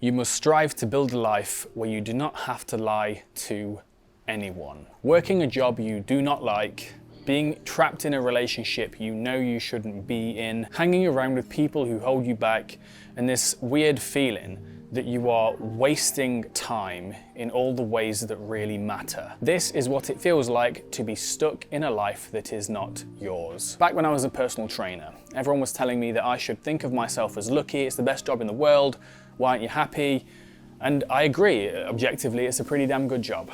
You must strive to build a life where you do not have to lie to anyone. Working a job you do not like, being trapped in a relationship you know you shouldn't be in, hanging around with people who hold you back, and this weird feeling that you are wasting time in all the ways that really matter. This is what it feels like to be stuck in a life that is not yours. Back when I was a personal trainer, everyone was telling me that I should think of myself as lucky, it's the best job in the world, why aren't you happy? And I agree, objectively it's a pretty damn good job.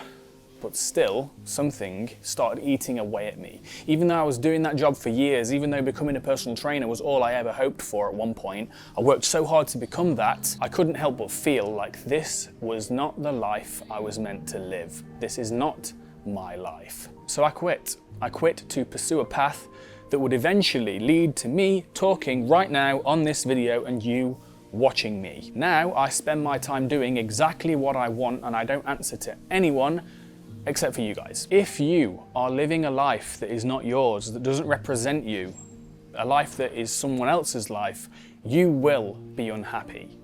But still, something started eating away at me. Even though I was doing that job for years, even though becoming a personal trainer was all I ever hoped for at one point, I worked so hard to become that, I couldn't help but feel like this was not the life I was meant to live. This is not my life. So I quit. I quit to pursue a path that would eventually lead to me talking right now on this video and you watching me. Now I spend my time doing exactly what I want and I don't answer to anyone except for you guys. If you are living a life that is not yours, that doesn't represent you, a life that is someone else's life, you will be unhappy.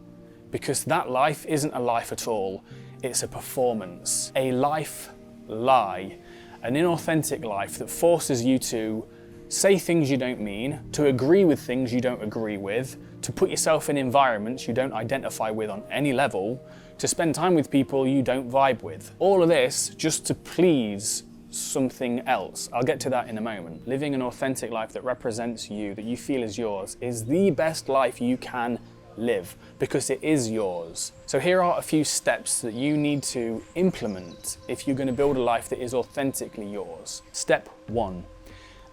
Because that life isn't a life at all, it's a performance. A life lie, an inauthentic life that forces you to say things you don't mean, to agree with things you don't agree with, to put yourself in environments you don't identify with on any level, to spend time with people you don't vibe with. All of this just to please something else. I'll get to that in a moment. Living an authentic life that represents you, that you feel is yours, is the best life you can live because it is yours. So here are a few steps that you need to implement if you're going to build a life that is authentically yours. Step 1.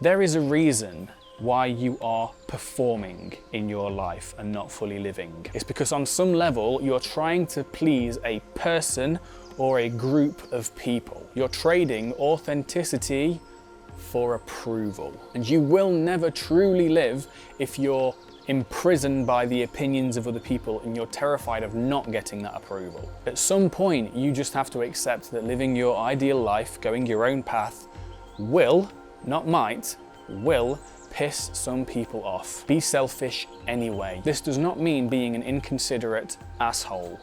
There is a reason why you are performing in your life and not fully living. It's because on some level you're trying to please a person or a group of people. You're trading authenticity for approval. And you will never truly live if you're imprisoned by the opinions of other people and you're terrified of not getting that approval. At some point you just have to accept that living your ideal life, going your own path, will, not might, will piss some people off. Be selfish anyway. This does not mean being an inconsiderate asshole.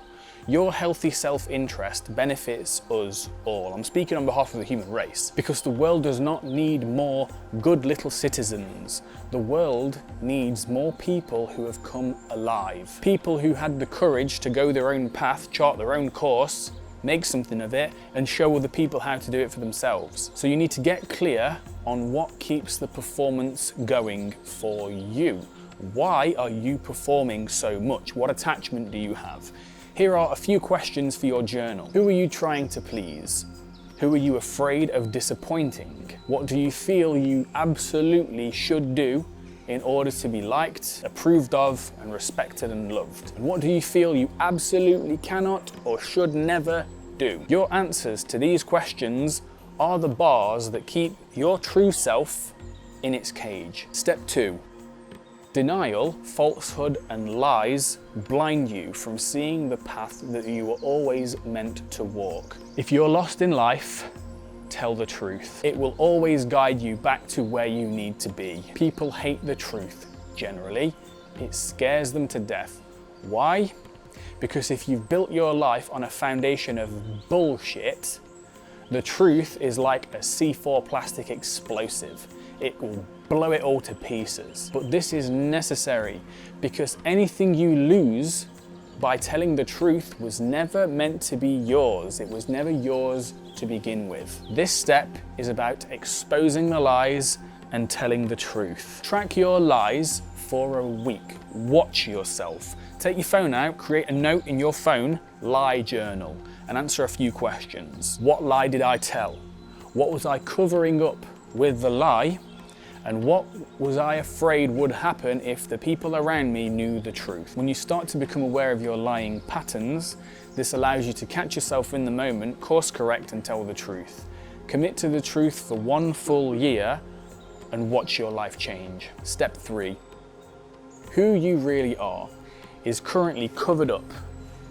Your healthy self-interest benefits us all. I'm speaking on behalf of the human race because the world does not need more good little citizens. The world needs more people who have come alive. People who had the courage to go their own path, chart their own course, make something of it, and show other people how to do it for themselves. So you need to get clear on what keeps the performance going for you. Why are you performing so much? What attachment do you have? Here are a few questions for your journal. Who are you trying to please? Who are you afraid of disappointing? What do you feel you absolutely should do in order to be liked, approved of, and respected and loved? And what do you feel you absolutely cannot or should never do? Your answers to these questions are the bars that keep your true self in its cage. Step 2. Denial, falsehood, and lies blind you from seeing the path that you were always meant to walk. If you're lost in life, tell the truth. It will always guide you back to where you need to be. People hate the truth, generally. It scares them to death. Why? Because if you've built your life on a foundation of bullshit, the truth is like a C4 plastic explosive. It will blow it all to pieces. But this is necessary because anything you lose by telling the truth was never meant to be yours. It was never yours to begin with. This step is about exposing the lies and telling the truth. Track your lies for a week. Watch yourself. Take your phone out, create a note in your phone, lie journal, and answer a few questions. What lie did I tell? What was I covering up with the lie? And what was I afraid would happen if the people around me knew the truth? When you start to become aware of your lying patterns, this allows you to catch yourself in the moment, course correct, and tell the truth. Commit to the truth for 1 full year and watch your life change. Step 3. Who you really are is currently covered up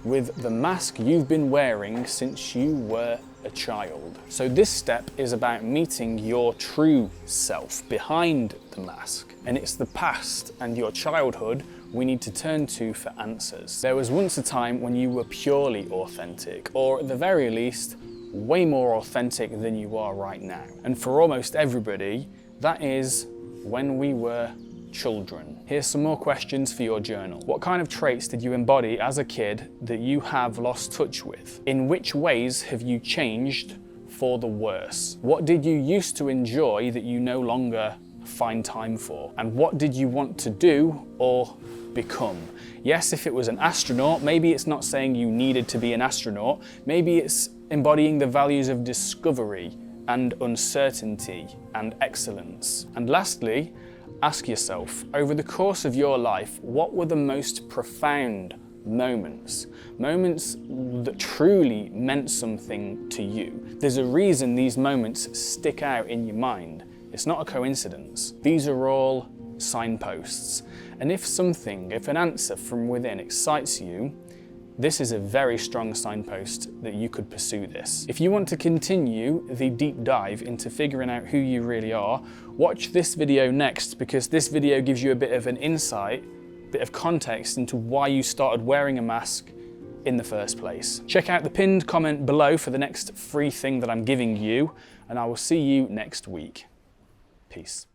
with the mask you've been wearing since you were a child. So this step is about meeting your true self behind the mask. And it's the past and your childhood we need to turn to for answers. There was once a time when you were purely authentic, or at the very least, way more authentic than you are right now. And for almost everybody, that is when we were children. Here's some more questions for your journal. What kind of traits did you embody as a kid that you have lost touch with? In which ways have you changed for the worse? What did you used to enjoy that you no longer find time for? And what did you want to do or become? Yes, if it was an astronaut, maybe it's not saying you needed to be an astronaut. Maybe it's embodying the values of discovery and uncertainty and excellence. And lastly, ask yourself, over the course of your life, what were the most profound moments that truly meant something to you? There's a reason these moments stick out in your mind. It's not a coincidence. These are all signposts. And if an answer from within excites you, this is a very strong signpost that you could pursue this. If you want to continue the deep dive into figuring out who you really are, watch this video next, because this video gives you a bit of an insight, bit of context into why you started wearing a mask in the first place. Check out the pinned comment below for the next free thing that I'm giving you, and I will see you next week. Peace.